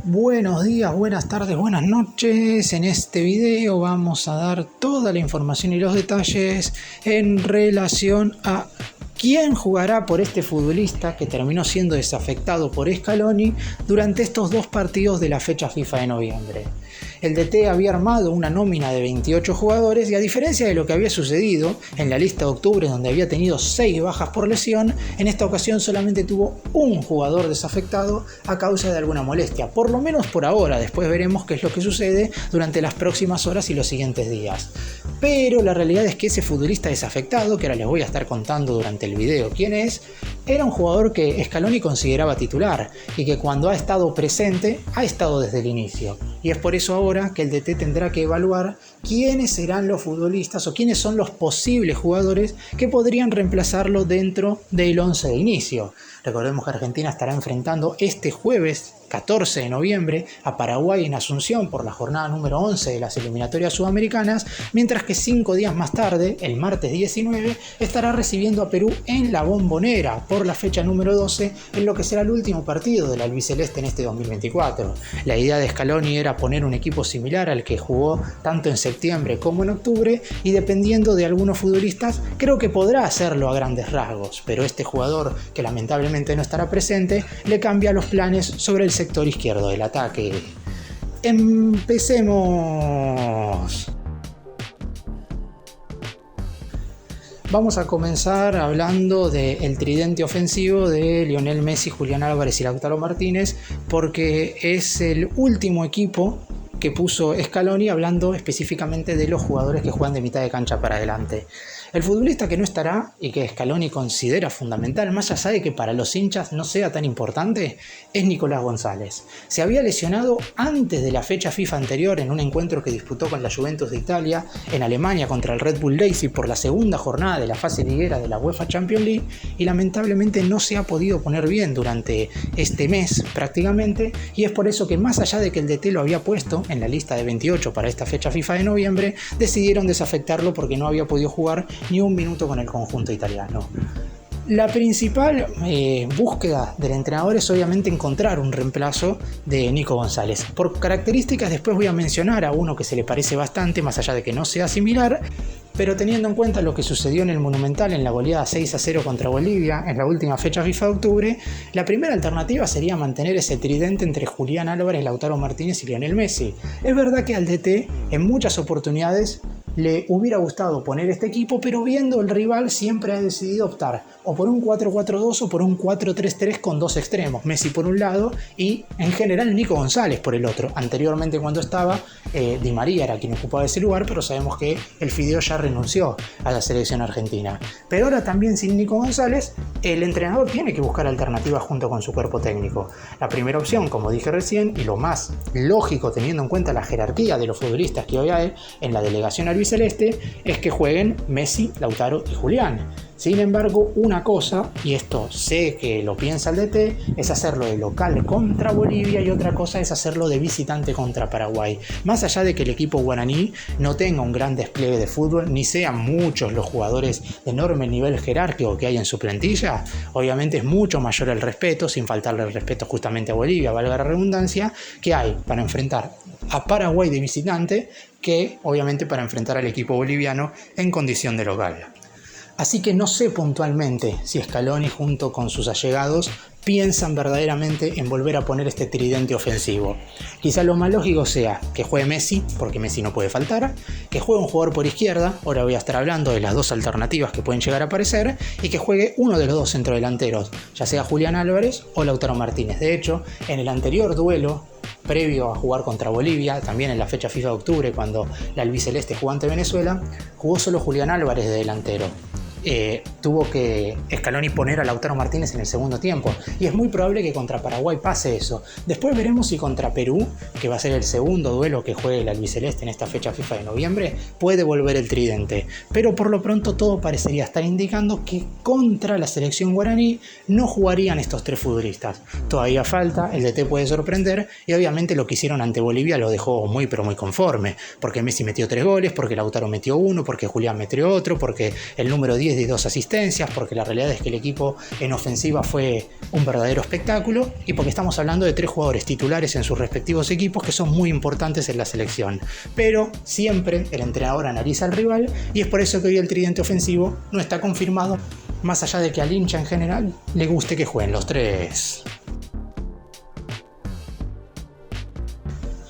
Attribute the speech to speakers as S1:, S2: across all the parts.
S1: Buenos días, buenas tardes, buenas noches. En este video vamos a dar toda la información y los detalles en relación a quién jugará por este futbolista que terminó siendo desafectado por Scaloni durante estos dos partidos de la fecha FIFA de noviembre. El DT había armado una nómina de 28 jugadores y, a diferencia de lo que había sucedido en la lista de octubre, donde había tenido 6 bajas por lesión, en esta ocasión solamente tuvo un jugador desafectado a causa de alguna molestia, por lo menos por ahora. Después veremos qué es lo que sucede durante las próximas horas y los siguientes días. Pero la realidad es que ese futbolista desafectado, que ahora les voy a estar contando durante el video quién es, era un jugador que Scaloni consideraba titular y que cuando ha estado presente ha estado desde el inicio. Y es por eso ahora que el DT tendrá que evaluar quiénes serán los futbolistas o quiénes son los posibles jugadores que podrían reemplazarlo dentro del 11 de inicio. Recordemos que Argentina estará enfrentando este jueves 14 de noviembre a Paraguay en Asunción por la jornada número 11 de las eliminatorias sudamericanas, mientras que 5 días más tarde, el martes 19, estará recibiendo a Perú en La Bombonera por la fecha número 12, en lo que será el último partido del albiceleste en este 2024. La idea de Scaloni era poner un equipo similar al que jugó tanto en septiembre como en octubre, y dependiendo de algunos futbolistas creo que podrá hacerlo a grandes rasgos, pero este jugador, que lamentablemente no estará presente, le cambia los planes sobre el sector izquierdo del ataque. Empecemos. Vamos a comenzar hablando del tridente ofensivo de Lionel Messi, Julián Álvarez y Lautaro Martínez, porque es el último equipo que puso Scaloni, hablando específicamente de los jugadores que juegan de mitad de cancha para adelante. El futbolista que no estará y que Scaloni considera fundamental, más allá de que para los hinchas no sea tan importante, es Nicolás González. Se había lesionado antes de la fecha FIFA anterior en un encuentro que disputó con la Juventus de Italia en Alemania contra el Red Bull Leipzig por la segunda jornada de la fase liguera de la UEFA Champions League, y lamentablemente no se ha podido poner bien durante este mes prácticamente, y es por eso que, más allá de que el DT lo había puesto en la lista de 28 para esta fecha FIFA de noviembre, decidieron desafectarlo porque no había podido jugar ni un minuto con el conjunto italiano. La principal búsqueda del entrenador es obviamente encontrar un reemplazo de Nico González. Por características después voy a mencionar a uno que se le parece bastante, más allá de que no sea similar, pero teniendo en cuenta lo que sucedió en el Monumental en la goleada 6-0 contra Bolivia en la última fecha FIFA de octubre, la primera alternativa sería mantener ese tridente entre Julián Álvarez, Lautaro Martínez y Lionel Messi. Es verdad que al DT en muchas oportunidades le hubiera gustado poner este equipo, pero viendo el rival siempre ha decidido optar o por un 4-4-2 o por un 4-3-3 con dos extremos, Messi por un lado y en general Nico González por el otro. Anteriormente, cuando estaba Di María era quien ocupaba ese lugar, pero sabemos que el Fideo ya renunció a la selección argentina. Pero ahora también sin Nico González, el entrenador tiene que buscar alternativas junto con su cuerpo técnico. La primera opción, como dije recién, y lo más lógico teniendo en cuenta la jerarquía de los futbolistas que hoy hay en la delegación albiceleste, es que jueguen Messi, Lautaro y Julián. Sin embargo, una cosa, y esto sé que lo piensa el DT, es hacerlo de local contra Bolivia, y otra cosa es hacerlo de visitante contra Paraguay. Más allá de que el equipo guaraní no tenga un gran despliegue de fútbol, ni sean muchos los jugadores de enorme nivel jerárquico que hay en su plantilla, obviamente es mucho mayor el respeto, sin faltarle el respeto justamente a Bolivia, valga la redundancia, que hay para enfrentar a Paraguay de visitante, que obviamente para enfrentar al equipo boliviano en condición de local. Así que no sé puntualmente si Scaloni junto con sus allegados piensan verdaderamente en volver a poner este tridente ofensivo. Quizá lo más lógico sea que juegue Messi, porque Messi no puede faltar, que juegue un jugador por izquierda, ahora voy a estar hablando de las dos alternativas que pueden llegar a aparecer, y que juegue uno de los dos centrodelanteros, ya sea Julián Álvarez o Lautaro Martínez. De hecho, en el anterior duelo, previo a jugar contra Bolivia, también en la fecha FIFA de octubre, cuando la albiceleste jugó ante Venezuela, jugó solo Julián Álvarez de delantero. Tuvo que Scaloni poner a Lautaro Martínez en el segundo tiempo, y es muy probable que contra Paraguay pase eso. Después veremos si contra Perú, que va a ser el segundo duelo que juegue el albiceleste en esta fecha FIFA de noviembre, puede volver el tridente, pero por lo pronto todo parecería estar indicando que contra la selección guaraní no jugarían estos tres futbolistas. Todavía falta, el DT puede sorprender, y obviamente lo que hicieron ante Bolivia lo dejó muy pero muy conforme, porque Messi metió 3 goles, porque Lautaro metió 1, porque Julián metió otro, porque el número 10 goles, de 2 asistencias, porque la realidad es que el equipo en ofensiva fue un verdadero espectáculo y porque estamos hablando de 3 jugadores titulares en sus respectivos equipos que son muy importantes en la selección. Pero siempre el entrenador analiza al rival y es por eso que hoy el tridente ofensivo no está confirmado, más allá de que al hincha en general le guste que jueguen los 3.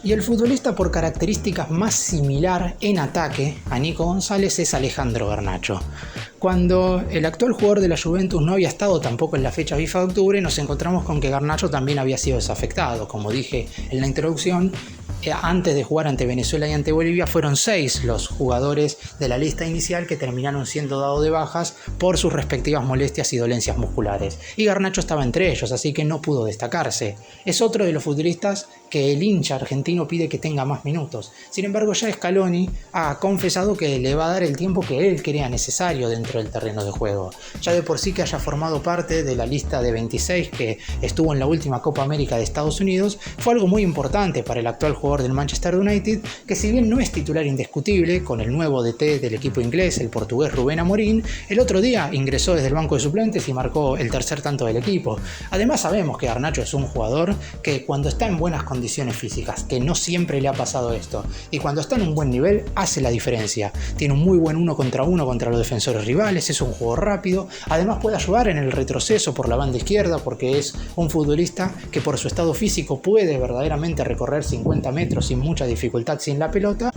S1: Y el futbolista por características más similar en ataque a Nico González es Alejandro Garnacho. Cuando el actual jugador de la Juventus no había estado tampoco en la fecha FIFA de octubre, nos encontramos con que Garnacho también había sido desafectado. Como dije en la introducción, antes de jugar ante Venezuela y ante Bolivia fueron 6 los jugadores de la lista inicial que terminaron siendo dados de bajas por sus respectivas molestias y dolencias musculares. Y Garnacho estaba entre ellos, así que no pudo destacarse. Es otro de los futbolistas que el hincha argentino pide que tenga más minutos. Sin embargo, ya Scaloni ha confesado que le va a dar el tiempo que él crea necesario dentro del terreno de juego. Ya de por sí que haya formado parte de la lista de 26 que estuvo en la última Copa América de Estados Unidos fue algo muy importante para el actual jugador del Manchester United, que si bien no es titular indiscutible, con el nuevo DT del equipo inglés, el portugués Rubén Amorim, el otro día ingresó desde el banco de suplentes y marcó el tercer tanto del equipo. Además sabemos que Garnacho es un jugador que cuando está en buenas condiciones físicas, que no siempre le ha pasado esto, y cuando está en un buen nivel hace la diferencia. Tiene un muy buen 1 contra 1 contra los defensores rivales, es un jugador rápido, además puede ayudar en el retroceso por la banda izquierda porque es un futbolista que por su estado físico puede verdaderamente recorrer 50 metros sin mucha dificultad sin la pelota.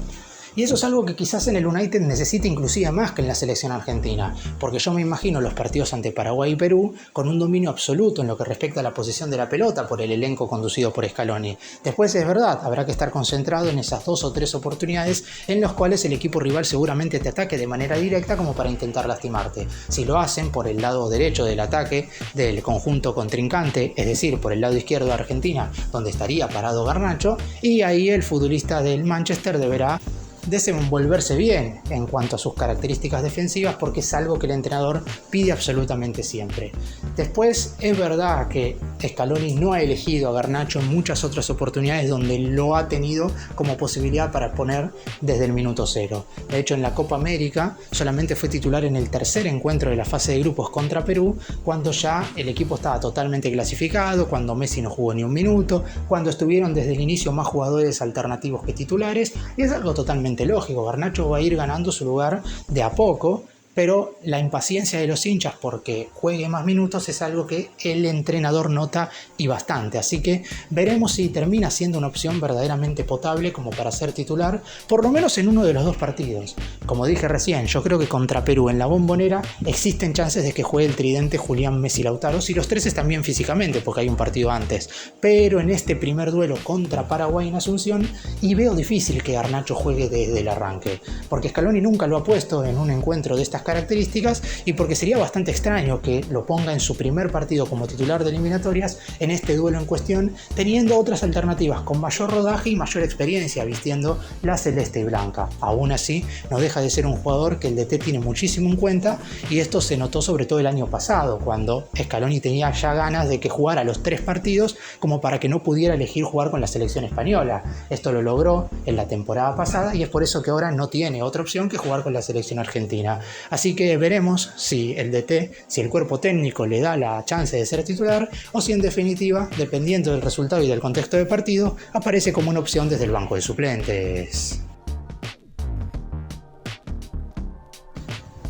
S1: Y eso es algo que quizás en el United necesita inclusive más que en la selección argentina, porque yo me imagino los partidos ante Paraguay y Perú con un dominio absoluto en lo que respecta a la posesión de la pelota por el elenco conducido por Scaloni. Después es verdad, habrá que estar concentrado en esas 2 o 3 oportunidades en las cuales el equipo rival seguramente te ataque de manera directa como para intentar lastimarte. Si lo hacen por el lado derecho del ataque del conjunto contrincante, es decir, por el lado izquierdo de Argentina, donde estaría parado Garnacho, y ahí el futbolista del Manchester deberá desenvolverse bien en cuanto a sus características defensivas porque es algo que el entrenador pide absolutamente siempre. Después es verdad que Scaloni no ha elegido a Garnacho en muchas otras oportunidades donde lo ha tenido como posibilidad para poner desde el minuto 0. De hecho, en la Copa América solamente fue titular en el tercer encuentro de la fase de grupos contra Perú, cuando ya el equipo estaba totalmente clasificado, cuando Messi no jugó ni un minuto, cuando estuvieron desde el inicio más jugadores alternativos que titulares, y es algo totalmente lógico. Garnacho va a ir ganando su lugar de a poco, pero la impaciencia de los hinchas porque juegue más minutos es algo que el entrenador nota y bastante, así que veremos si termina siendo una opción verdaderamente potable como para ser titular, por lo menos en uno de los 2 partidos. Como dije recién, yo creo que contra Perú en la Bombonera existen chances de que juegue el tridente Julián, Messi, Lautaro, si los 3 están bien físicamente porque hay un partido antes, pero en este primer duelo contra Paraguay en Asunción y veo difícil que Garnacho juegue desde el arranque, porque Scaloni nunca lo ha puesto en un encuentro de estas características y porque sería bastante extraño que lo ponga en su primer partido como titular de eliminatorias en este duelo en cuestión, teniendo otras alternativas con mayor rodaje y mayor experiencia vistiendo la celeste y blanca. Aún así, no deja de ser un jugador que el DT tiene muchísimo en cuenta y esto se notó sobre todo el año pasado, cuando Scaloni tenía ya ganas de que jugara los 3 partidos como para que no pudiera elegir jugar con la selección española. Esto lo logró en la temporada pasada y es por eso que ahora no tiene otra opción que jugar con la selección argentina. Así que veremos si el DT, si el cuerpo técnico le da la chance de ser titular o si en definitiva, dependiendo del resultado y del contexto de partido, aparece como una opción desde el banco de suplentes.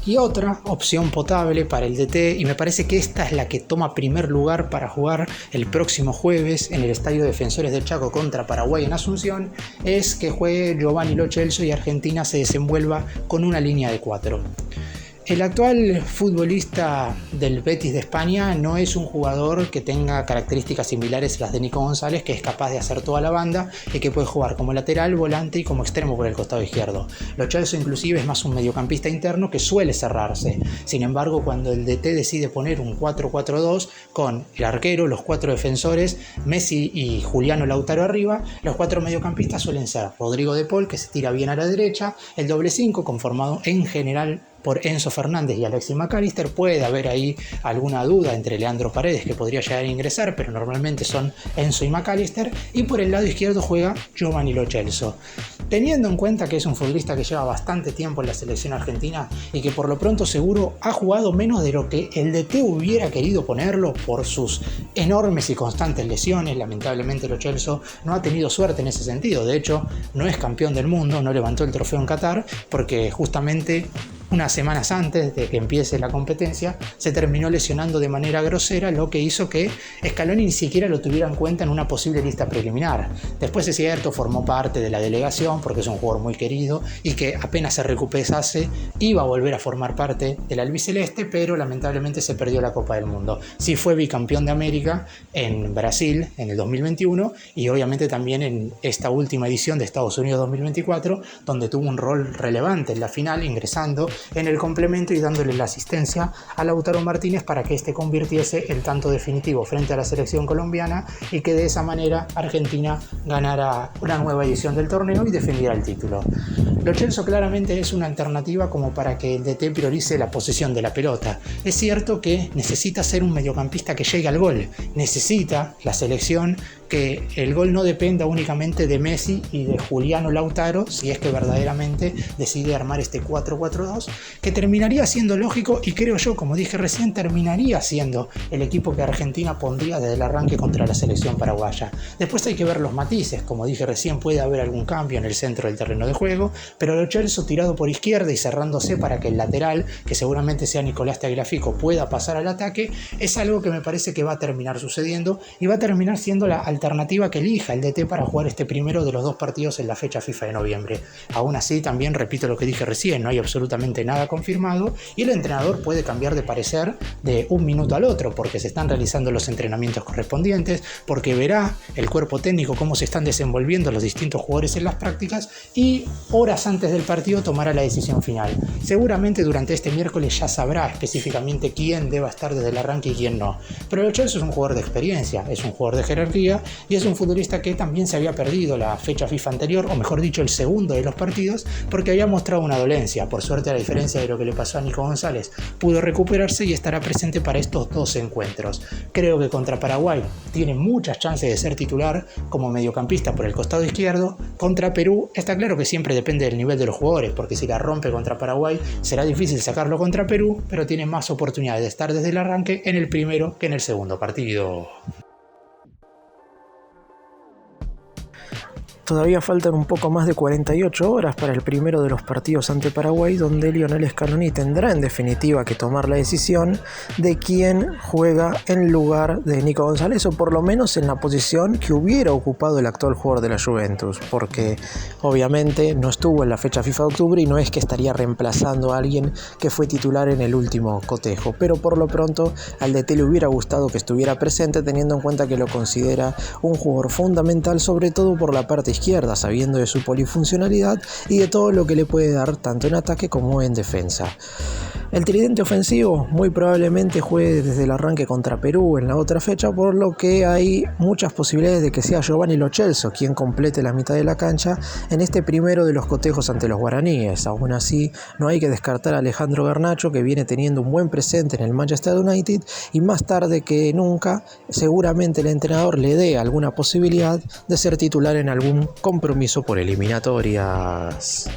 S1: Y otra opción potable para el DT, y me parece que esta es la que toma primer lugar para jugar el próximo jueves en el Estadio Defensores del Chaco contra Paraguay en Asunción, es que juegue Giovanni Lo Celso y Argentina se desenvuelva con una línea de 4. El actual futbolista del Betis de España no es un jugador que tenga características similares a las de Nico González, que es capaz de hacer toda la banda y que puede jugar como lateral, volante y como extremo por el costado izquierdo. Lo Celso inclusive es más un mediocampista interno que suele cerrarse. Sin embargo, cuando el DT decide poner un 4-4-2 con el arquero, los 4 defensores, Messi y Juliano Lautaro arriba, los 4 mediocampistas suelen ser Rodrigo de Paul, que se tira bien a la derecha, el doble 5 conformado en general por Enzo Fernández y Alexis McAllister. Puede haber ahí alguna duda entre Leandro Paredes, que podría llegar a ingresar, pero normalmente son Enzo y McAllister, y por el lado izquierdo juega Giovanni Lo Celso. Teniendo en cuenta que es un futbolista que lleva bastante tiempo en la selección argentina y que por lo pronto seguro ha jugado menos de lo que el DT hubiera querido ponerlo por sus enormes y constantes lesiones, lamentablemente Lo Celso no ha tenido suerte en ese sentido. De hecho, no es campeón del mundo, no levantó el trofeo en Qatar porque justamente unas semanas antes de que empiece la competencia se terminó lesionando de manera grosera, lo que hizo que Scaloni ni siquiera lo tuviera en cuenta en una posible lista preliminar. Después, es cierto, formó parte de la delegación porque es un jugador muy querido y que apenas se recuperase iba a volver a formar parte del albiceleste, pero lamentablemente se perdió la Copa del Mundo. Sí fue bicampeón de América en Brasil en el 2021 y obviamente también en esta última edición de Estados Unidos 2024, donde tuvo un rol relevante en la final, ingresando en el complemento y dándole la asistencia a Lautaro Martínez para que este convirtiese el tanto definitivo frente a la selección colombiana y que de esa manera Argentina ganara una nueva edición del torneo y defendiera el título. Lo Celso claramente es una alternativa como para que el DT priorice la posesión de la pelota. Es cierto que necesita ser un mediocampista que llegue al gol, necesita la selección que el gol no dependa únicamente de Messi y de Juliano Lautaro, si es que verdaderamente decide armar este 4-4-2, que terminaría siendo lógico y creo yo, como dije recién, terminaría siendo el equipo que Argentina pondría desde el arranque contra la selección paraguaya. Después hay que ver los matices, como dije recién, puede haber algún cambio en el centro del terreno de juego, pero Lo Celso tirado por izquierda y cerrándose para que el lateral, que seguramente sea Nicolás Tagliafico, pueda pasar al ataque, es algo que me parece que va a terminar sucediendo y va a terminar siendo la alternativa que elija el DT para jugar este primero de los dos partidos en la fecha FIFA de noviembre. Aún así, también repito lo que dije recién, no hay absolutamente nada confirmado y el entrenador puede cambiar de parecer de un minuto al otro porque se están realizando los entrenamientos correspondientes, porque verá el cuerpo técnico cómo se están desenvolviendo los distintos jugadores en las prácticas y horas antes del partido tomará la decisión final. Seguramente durante este miércoles ya sabrá específicamente quién deba estar desde el arranque y quién no. Pero Lo Celso es un jugador de experiencia, es un jugador de jerarquía y es un futbolista que también se había perdido la fecha FIFA anterior, o mejor dicho el segundo de los partidos, porque había mostrado una dolencia. Por suerte, a diferencia de lo que le pasó a Nico González, pudo recuperarse y estará presente para estos dos encuentros. Creo que contra Paraguay tiene muchas chances de ser titular como mediocampista por el costado izquierdo. Contra Perú está claro que siempre depende del nivel de los jugadores, porque si la rompe contra Paraguay será difícil sacarlo contra Perú, pero tiene más oportunidades de estar desde el arranque en el primero que en el segundo partido.
S2: Todavía faltan un poco más de 48 horas para el primero de los partidos ante Paraguay, donde Lionel Scaloni tendrá en definitiva que tomar la decisión de quién juega en lugar de Nico González, o por lo menos en la posición que hubiera ocupado el actual jugador de la Juventus, porque obviamente no estuvo en la fecha FIFA de octubre y no es que estaría reemplazando a alguien que fue titular en el último cotejo, pero por lo pronto al DT le hubiera gustado que estuviera presente, teniendo en cuenta que lo considera un jugador fundamental, sobre todo por la parte izquierda, sabiendo de su polifuncionalidad y de todo lo que le puede dar tanto en ataque como en defensa. El tridente ofensivo muy probablemente juegue desde el arranque contra Perú en la otra fecha, por lo que hay muchas posibilidades de que sea Giovanni Lo Celso quien complete la mitad de la cancha en este primero de los cotejos ante los guaraníes. Aún así, no hay que descartar a Alejandro Garnacho, que viene teniendo un buen presente en el Manchester United, y más tarde que nunca seguramente el entrenador le dé alguna posibilidad de ser titular en algún compromiso por eliminatorias.